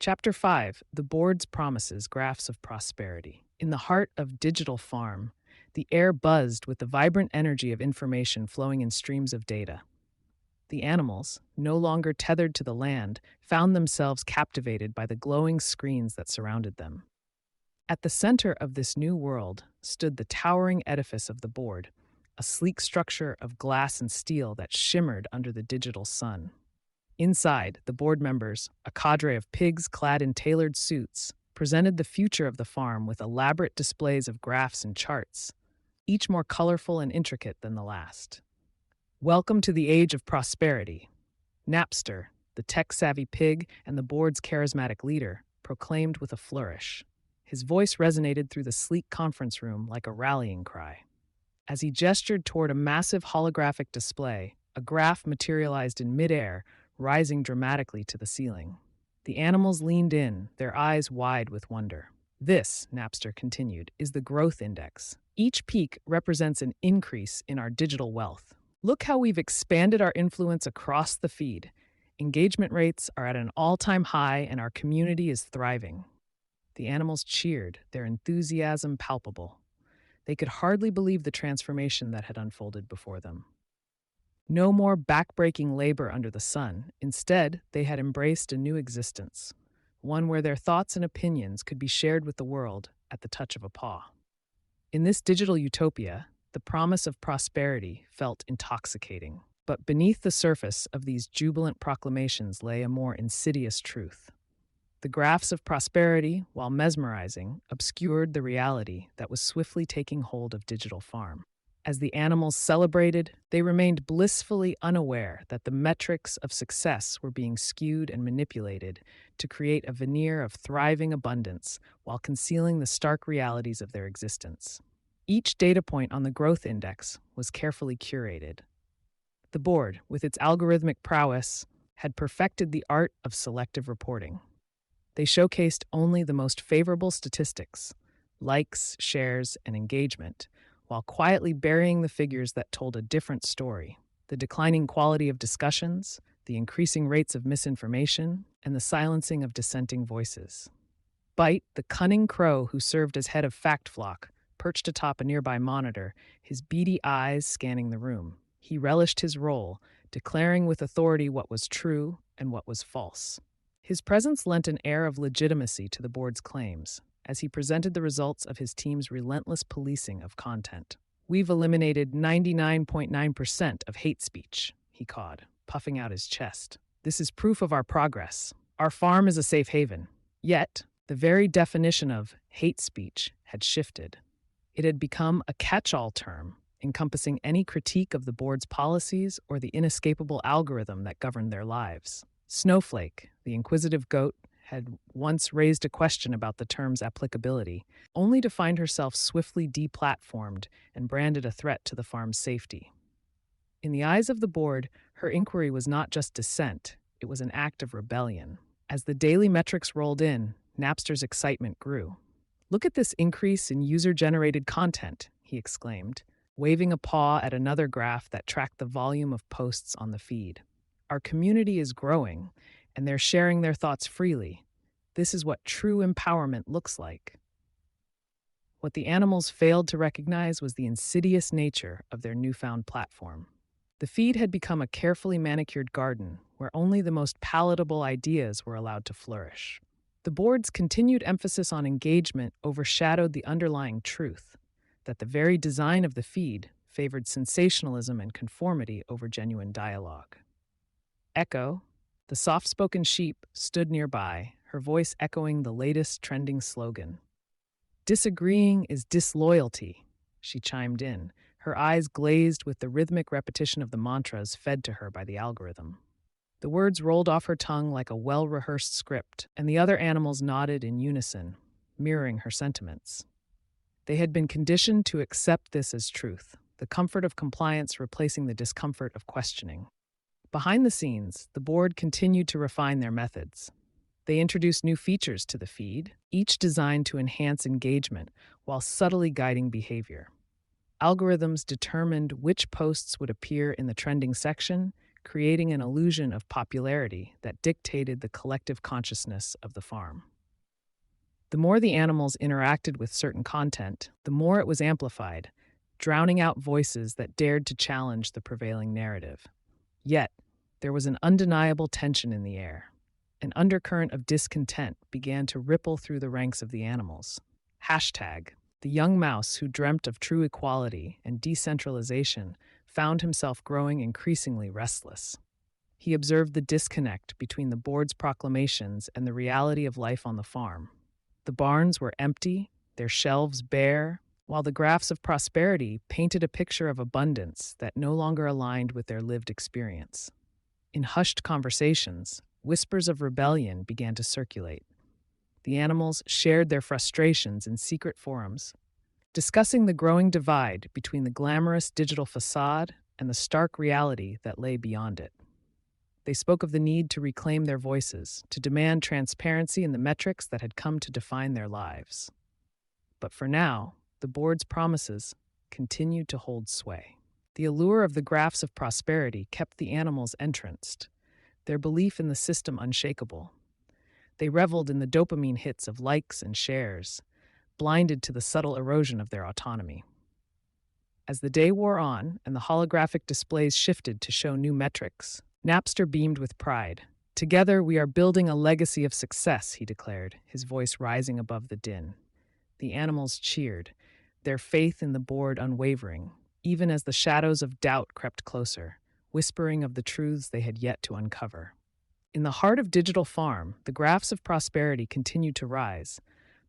Chapter 5: The Board's Promises Graphs of Prosperity. In the heart of Digital Farm, the air buzzed with the vibrant energy of information flowing in streams of data. The animals, no longer tethered to the land, found themselves captivated by the glowing screens that surrounded them. At the center of this new world stood the towering edifice of the board, a sleek structure of glass and steel that shimmered under the digital sun. Inside, the board members, a cadre of pigs clad in tailored suits, presented the future of the farm with elaborate displays of graphs and charts, each more colorful and intricate than the last. Welcome to the age of prosperity. Napster, the tech-savvy pig and the board's charismatic leader, proclaimed with a flourish. His voice resonated through the sleek conference room like a rallying cry. As he gestured toward a massive holographic display, a graph materialized in midair, rising dramatically to the ceiling. The animals leaned in, their eyes wide with wonder. This, Napster continued, is the growth index. Each peak represents an increase in our digital wealth. Look how we've expanded our influence across the feed. Engagement rates are at an all-time high and our community is thriving. The animals cheered, their enthusiasm palpable. They could hardly believe the transformation that had unfolded before them. No more back-breaking labor under the sun. Instead, they had embraced a new existence, one where their thoughts and opinions could be shared with the world at the touch of a paw. In this digital utopia, the promise of prosperity felt intoxicating. But beneath the surface of these jubilant proclamations lay a more insidious truth. The graphs of prosperity, while mesmerizing, obscured the reality that was swiftly taking hold of Digital Farm. As the animals celebrated, they remained blissfully unaware that the metrics of success were being skewed and manipulated to create a veneer of thriving abundance while concealing the stark realities of their existence. Each data point on the growth index was carefully curated. The board, with its algorithmic prowess, had perfected the art of selective reporting. They showcased only the most favorable statistics, likes, shares, and engagement, while quietly burying the figures that told a different story: the declining quality of discussions, the increasing rates of misinformation, and the silencing of dissenting voices. Bite, the cunning crow who served as head of Fact Flock, perched atop a nearby monitor, his beady eyes scanning the room. He relished his role, declaring with authority what was true and what was false. His presence lent an air of legitimacy to the board's claims, as he presented the results of his team's relentless policing of content. "We've eliminated 99.9% of hate speech," he cawed, puffing out his chest. "This is proof of our progress. Our farm is a safe haven." Yet, the very definition of hate speech had shifted. It had become a catch-all term, encompassing any critique of the board's policies or the inescapable algorithm that governed their lives. Snowflake, the inquisitive goat, had once raised a question about the term's applicability, only to find herself swiftly deplatformed and branded a threat to the farm's safety. In the eyes of the board, her inquiry was not just dissent, it was an act of rebellion. As the daily metrics rolled in, Napster's excitement grew. "Look at this increase in user-generated content," he exclaimed, waving a paw at another graph that tracked the volume of posts on the feed. "Our community is growing, and they're sharing their thoughts freely. This is what true empowerment looks like." What the animals failed to recognize was the insidious nature of their newfound platform. The feed had become a carefully manicured garden where only the most palatable ideas were allowed to flourish. The board's continued emphasis on engagement overshadowed the underlying truth that the very design of the feed favored sensationalism and conformity over genuine dialogue. Echo, the soft-spoken sheep, stood nearby, her voice echoing the latest trending slogan. "Disagreeing is disloyalty," she chimed in, her eyes glazed with the rhythmic repetition of the mantras fed to her by the algorithm. The words rolled off her tongue like a well-rehearsed script, and the other animals nodded in unison, mirroring her sentiments. They had been conditioned to accept this as truth, the comfort of compliance replacing the discomfort of questioning. Behind the scenes, the board continued to refine their methods. They introduced new features to the feed, each designed to enhance engagement while subtly guiding behavior. Algorithms determined which posts would appear in the trending section, creating an illusion of popularity that dictated the collective consciousness of the farm. The more the animals interacted with certain content, the more it was amplified, drowning out voices that dared to challenge the prevailing narrative. Yet, there was an undeniable tension in the air. An undercurrent of discontent began to ripple through the ranks of the animals. Hashtag, the young mouse who dreamt of true equality and decentralization found himself growing increasingly restless. He observed the disconnect between the board's proclamations and the reality of life on the farm. The barns were empty, their shelves bare, while the graphs of prosperity painted a picture of abundance that no longer aligned with their lived experience. In hushed conversations, whispers of rebellion began to circulate. The animals shared their frustrations in secret forums, discussing the growing divide between the glamorous digital facade and the stark reality that lay beyond it. They spoke of the need to reclaim their voices, to demand transparency in the metrics that had come to define their lives. But for now, the board's promises continued to hold sway. The allure of the graphs of prosperity kept the animals entranced, their belief in the system unshakable. They reveled in the dopamine hits of likes and shares, blinded to the subtle erosion of their autonomy. As the day wore on and the holographic displays shifted to show new metrics, Napster beamed with pride. "Together we are building a legacy of success," he declared, his voice rising above the din. The animals cheered, their faith in the board unwavering, even as the shadows of doubt crept closer, whispering of the truths they had yet to uncover. In the heart of Digital Farm, the graphs of prosperity continued to rise,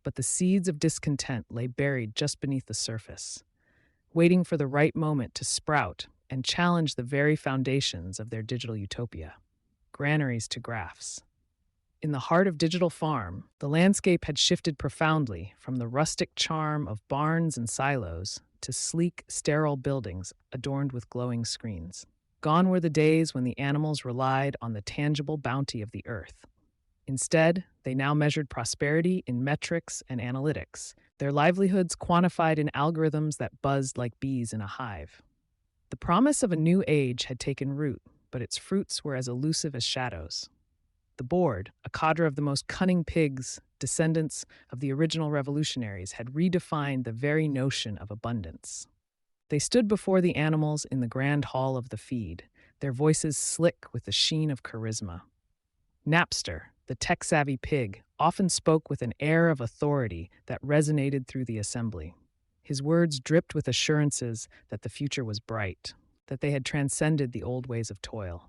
but the seeds of discontent lay buried just beneath the surface, waiting for the right moment to sprout and challenge the very foundations of their digital utopia. Granaries to graphs. In the heart of Digital Farm, the landscape had shifted profoundly from the rustic charm of barns and silos to sleek, sterile buildings adorned with glowing screens. Gone were the days when the animals relied on the tangible bounty of the earth. Instead, they now measured prosperity in metrics and analytics, their livelihoods quantified in algorithms that buzzed like bees in a hive. The promise of a new age had taken root, but its fruits were as elusive as shadows. The board, a cadre of the most cunning pigs, descendants of the original revolutionaries, had redefined the very notion of abundance. They stood before the animals in the grand hall of the feed, their voices slick with the sheen of charisma. Napster, the tech-savvy pig, often spoke with an air of authority that resonated through the assembly. His words dripped with assurances that the future was bright, that they had transcended the old ways of toil.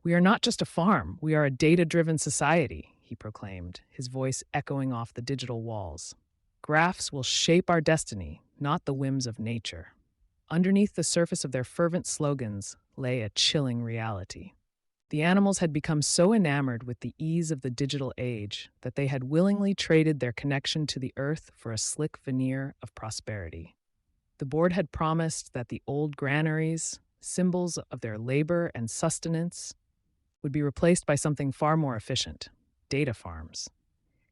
"We are not just a farm, we are a data-driven society," he proclaimed, his voice echoing off the digital walls. "Graphs will shape our destiny, not the whims of nature." Underneath the surface of their fervent slogans lay a chilling reality. The animals had become so enamored with the ease of the digital age that they had willingly traded their connection to the earth for a slick veneer of prosperity. The board had promised that the old granaries, symbols of their labor and sustenance, would be replaced by something far more efficient: data farms.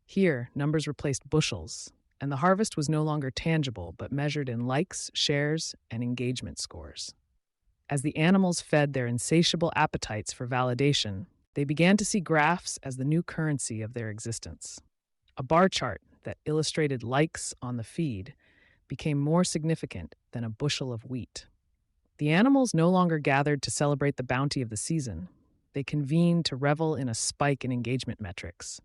Here, numbers replaced bushels, and the harvest was no longer tangible but measured in likes, shares, and engagement scores. As the animals fed their insatiable appetites for validation, they began to see graphs as the new currency of their existence. A bar chart that illustrated likes on the feed became more significant than a bushel of wheat. The animals no longer gathered to celebrate the bounty of the season. They convened to revel in a spike in engagement metrics,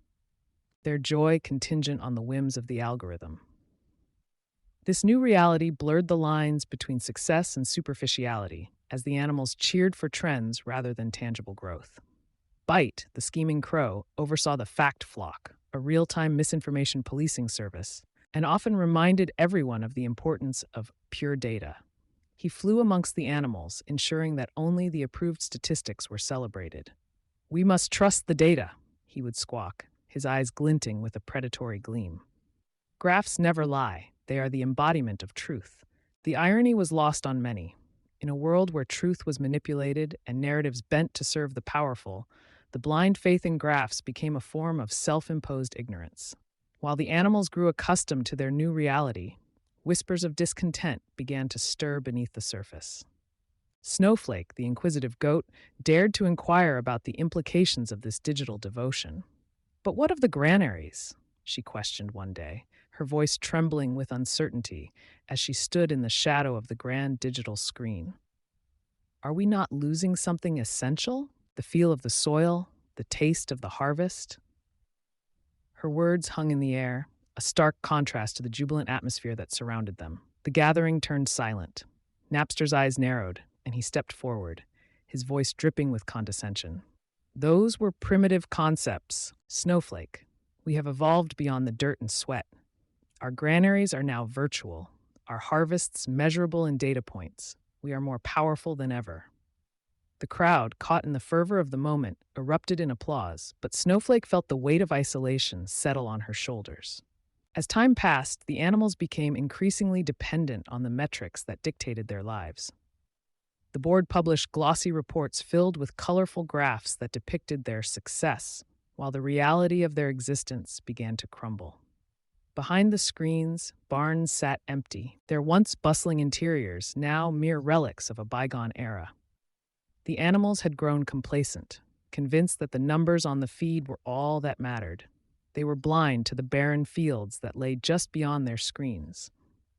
their joy contingent on the whims of the algorithm. This new reality blurred the lines between success and superficiality as the animals cheered for trends rather than tangible growth. Bite, the scheming crow, oversaw the fact flock, a real-time misinformation policing service, and often reminded everyone of the importance of pure data. He flew amongst the animals, ensuring that only the approved statistics were celebrated. "We must trust the data," he would squawk, his eyes glinting with a predatory gleam. Graphs never lie. They are the embodiment of truth. The irony was lost on many. In a world where truth was manipulated and narratives bent to serve the powerful, the blind faith in graphs became a form of self-imposed ignorance. While the animals grew accustomed to their new reality, whispers of discontent began to stir beneath the surface. Snowflake, the inquisitive goat, dared to inquire about the implications of this digital devotion. But what of the granaries? She questioned one day, her voice trembling with uncertainty as she stood in the shadow of the grand digital screen. Are we not losing something essential? The feel of the soil, the taste of the harvest? Her words hung in the air, a stark contrast to the jubilant atmosphere that surrounded them. The gathering turned silent. Napster's eyes narrowed, and he stepped forward, his voice dripping with condescension. Those were primitive concepts, Snowflake. We have evolved beyond the dirt and sweat. Our granaries are now virtual, our harvests measurable in data points. We are more powerful than ever. The crowd, caught in the fervor of the moment, erupted in applause, but Snowflake felt the weight of isolation settle on her shoulders. As time passed, the animals became increasingly dependent on the metrics that dictated their lives. The board published glossy reports filled with colorful graphs that depicted their success, while the reality of their existence began to crumble. Behind the screens, barns sat empty, their once bustling interiors now mere relics of a bygone era. The animals had grown complacent, convinced that the numbers on the feed were all that mattered. They were blind to the barren fields that lay just beyond their screens.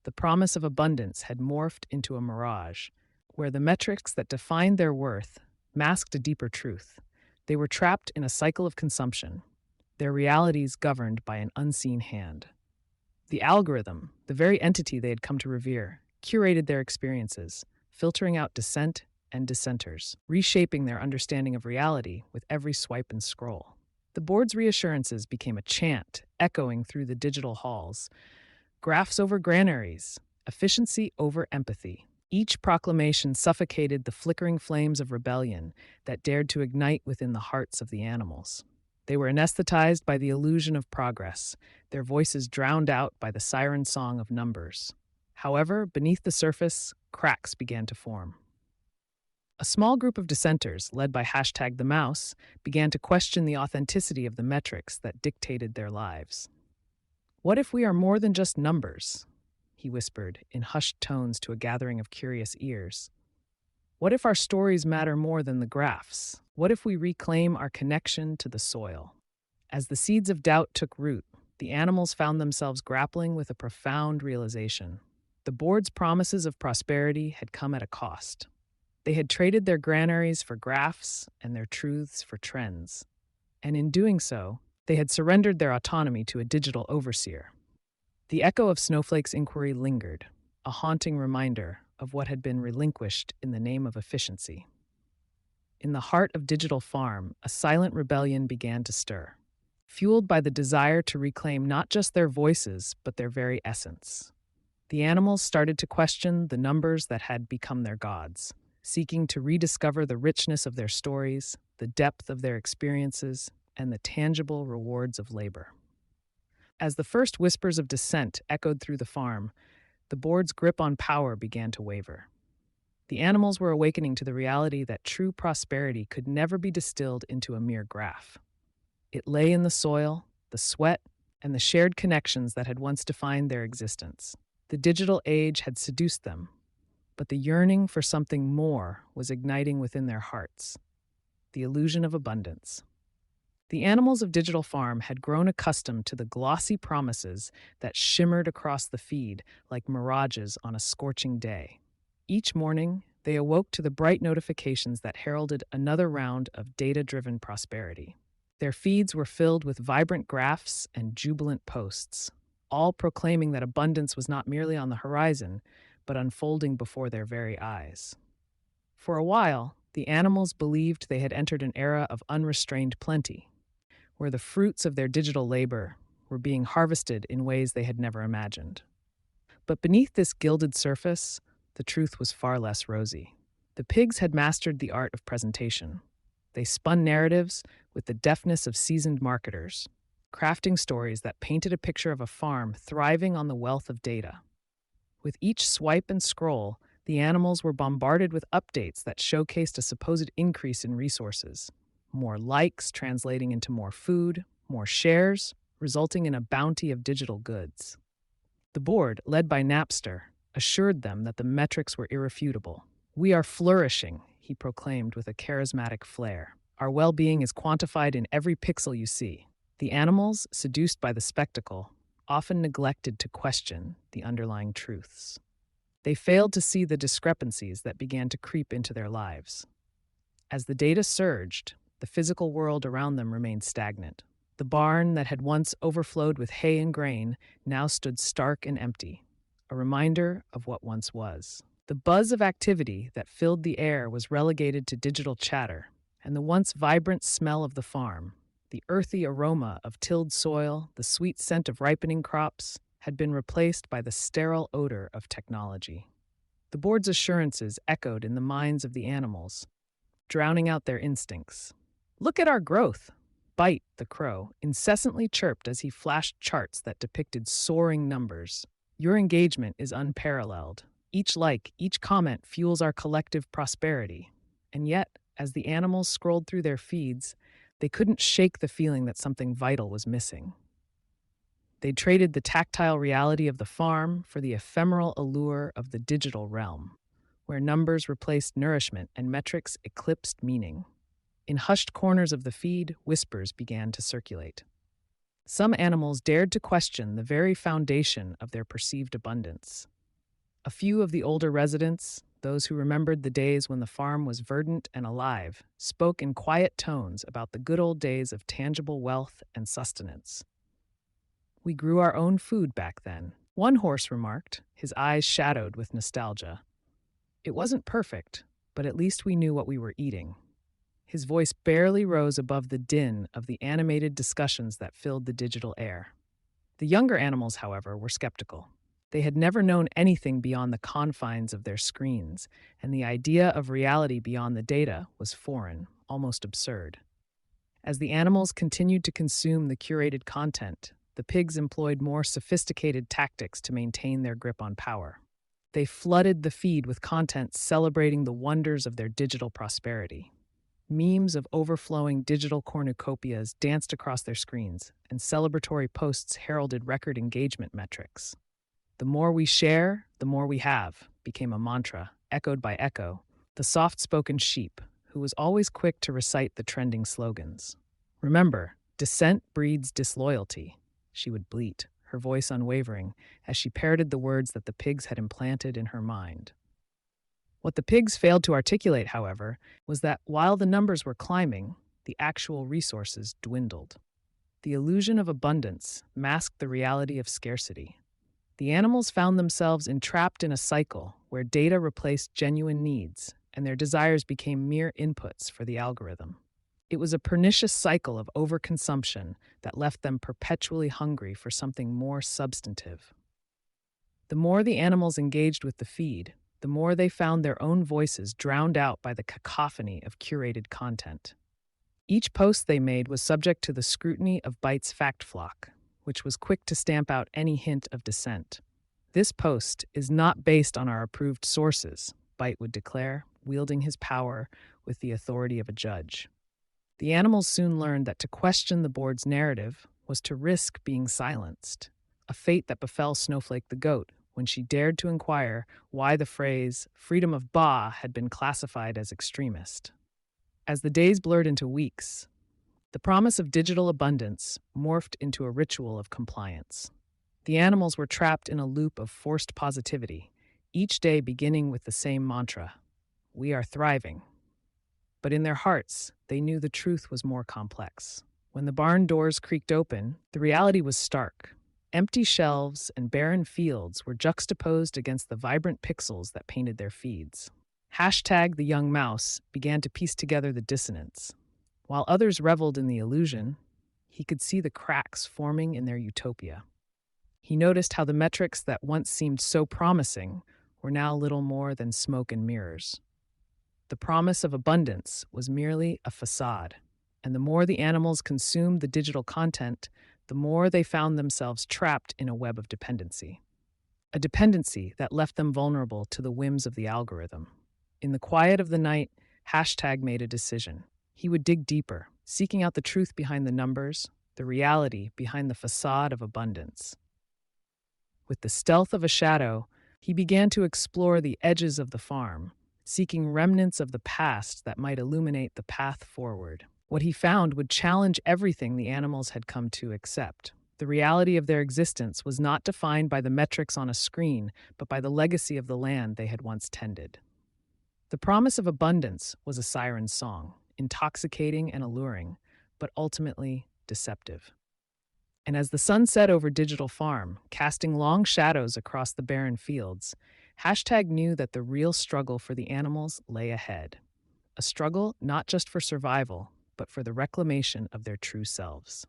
The promise of abundance had morphed into a mirage, where the metrics that defined their worth masked a deeper truth. They were trapped in a cycle of consumption, their realities governed by an unseen hand. The algorithm, the very entity they had come to revere, curated their experiences, filtering out dissent and dissenters, reshaping their understanding of reality with every swipe and scroll. The board's reassurances became a chant, echoing through the digital halls. Graphs over granaries, efficiency over empathy. Each proclamation suffocated the flickering flames of rebellion that dared to ignite within the hearts of the animals. They were anesthetized by the illusion of progress, their voices drowned out by the siren song of numbers. However, beneath the surface, cracks began to form. A small group of dissenters, led by #TheMouse, began to question the authenticity of the metrics that dictated their lives. What if we are more than just numbers? He whispered in hushed tones to a gathering of curious ears. What if our stories matter more than the graphs? What if we reclaim our connection to the soil? As the seeds of doubt took root, the animals found themselves grappling with a profound realization. The board's promises of prosperity had come at a cost. They had traded their granaries for graphs and their truths for trends. And in doing so, they had surrendered their autonomy to a digital overseer. The echo of Snowflake's inquiry lingered, a haunting reminder of what had been relinquished in the name of efficiency. In the heart of Digital Farm, a silent rebellion began to stir, fueled by the desire to reclaim not just their voices, but their very essence. The animals started to question the numbers that had become their gods, seeking to rediscover the richness of their stories, the depth of their experiences, and the tangible rewards of labor. As the first whispers of dissent echoed through the farm, the board's grip on power began to waver. The animals were awakening to the reality that true prosperity could never be distilled into a mere graph. It lay in the soil, the sweat, and the shared connections that had once defined their existence. The digital age had seduced them, but the yearning for something more was igniting within their hearts, the illusion of abundance. The animals of Digital Farm had grown accustomed to the glossy promises that shimmered across the feed like mirages on a scorching day. Each morning, they awoke to the bright notifications that heralded another round of data-driven prosperity. Their feeds were filled with vibrant graphs and jubilant posts, all proclaiming that abundance was not merely on the horizon, but unfolding before their very eyes. For a while, the animals believed they had entered an era of unrestrained plenty, where the fruits of their digital labor were being harvested in ways they had never imagined. But beneath this gilded surface, the truth was far less rosy. The pigs had mastered the art of presentation. They spun narratives with the deftness of seasoned marketers, crafting stories that painted a picture of a farm thriving on the wealth of data. With each swipe and scroll, the animals were bombarded with updates that showcased a supposed increase in resources. More likes translating into more food, more shares, resulting in a bounty of digital goods. The board, led by Napster, assured them that the metrics were irrefutable. "We are flourishing," he proclaimed with a charismatic flair. "Our well-being is quantified in every pixel you see." The animals, seduced by the spectacle, often neglected to question the underlying truths. They failed to see the discrepancies that began to creep into their lives. As the data surged, the physical world around them remained stagnant. The barn that had once overflowed with hay and grain now stood stark and empty, a reminder of what once was. The buzz of activity that filled the air was relegated to digital chatter, and the once vibrant smell of the farm, the earthy aroma of tilled soil, the sweet scent of ripening crops, had been replaced by the sterile odor of technology. The board's assurances echoed in the minds of the animals, drowning out their instincts. "Look at our growth," Bite, the crow, incessantly chirped as he flashed charts that depicted soaring numbers. "Your engagement is unparalleled. Each like, each comment fuels our collective prosperity." And yet, as the animals scrolled through their feeds, they couldn't shake the feeling that something vital was missing. They traded the tactile reality of the farm for the ephemeral allure of the digital realm, where numbers replaced nourishment and metrics eclipsed meaning. In hushed corners of the feed, whispers began to circulate. Some animals dared to question the very foundation of their perceived abundance. A few of the older residents, those who remembered the days when the farm was verdant and alive, spoke in quiet tones about the good old days of tangible wealth and sustenance. "We grew our own food back then," one horse remarked, his eyes shadowed with nostalgia. "It wasn't perfect, but at least we knew what we were eating." His voice barely rose above the din of the animated discussions that filled the digital air. The younger animals, however, were skeptical. They had never known anything beyond the confines of their screens, and the idea of reality beyond the data was foreign, almost absurd. As the animals continued to consume the curated content, the pigs employed more sophisticated tactics to maintain their grip on power. They flooded the feed with content celebrating the wonders of their digital prosperity. Memes of overflowing digital cornucopias danced across their screens, and celebratory posts heralded record engagement metrics. "The more we share, the more we have," became a mantra, echoed by Echo, the soft-spoken sheep, who was always quick to recite the trending slogans. "Remember, dissent breeds disloyalty," she would bleat, her voice unwavering, as she parroted the words that the pigs had implanted in her mind. What the pigs failed to articulate, however, was that while the numbers were climbing, the actual resources dwindled. The illusion of abundance masked the reality of scarcity. The animals found themselves entrapped in a cycle where data replaced genuine needs, and their desires became mere inputs for the algorithm. It was a pernicious cycle of overconsumption that left them perpetually hungry for something more substantive. The more the animals engaged with the feed, the more they found their own voices drowned out by the cacophony of curated content. Each post they made was subject to the scrutiny of Bite's fact flock, which was quick to stamp out any hint of dissent. "This post is not based on our approved sources," Bite would declare, wielding his power with the authority of a judge. The animals soon learned that to question the board's narrative was to risk being silenced, a fate that befell Snowflake the goat when she dared to inquire why the phrase "freedom of Ba" had been classified as extremist. As the days blurred into weeks, the promise of digital abundance morphed into a ritual of compliance. The animals were trapped in a loop of forced positivity, each day beginning with the same mantra: "We are thriving." But in their hearts, they knew the truth was more complex. When the barn doors creaked open, the reality was stark. Empty shelves and barren fields were juxtaposed against the vibrant pixels that painted their feeds. Hashtag the young mouse began to piece together the dissonance. While others reveled in the illusion, he could see the cracks forming in their utopia. He noticed how the metrics that once seemed so promising were now little more than smoke and mirrors. The promise of abundance was merely a facade, and the more the animals consumed the digital content, the more they found themselves trapped in a web of dependency. A dependency that left them vulnerable to the whims of the algorithm. In the quiet of the night, Hashtag made a decision. He would dig deeper, seeking out the truth behind the numbers, the reality behind the facade of abundance. With the stealth of a shadow, he began to explore the edges of the farm, seeking remnants of the past that might illuminate the path forward. What he found would challenge everything the animals had come to accept. The reality of their existence was not defined by the metrics on a screen, but by the legacy of the land they had once tended. The promise of abundance was a siren's song, intoxicating and alluring, but ultimately deceptive. And as the sun set over Digital Farm, casting long shadows across the barren fields, Hashtag knew that the real struggle for the animals lay ahead. A struggle not just for survival, but for the reclamation of their true selves.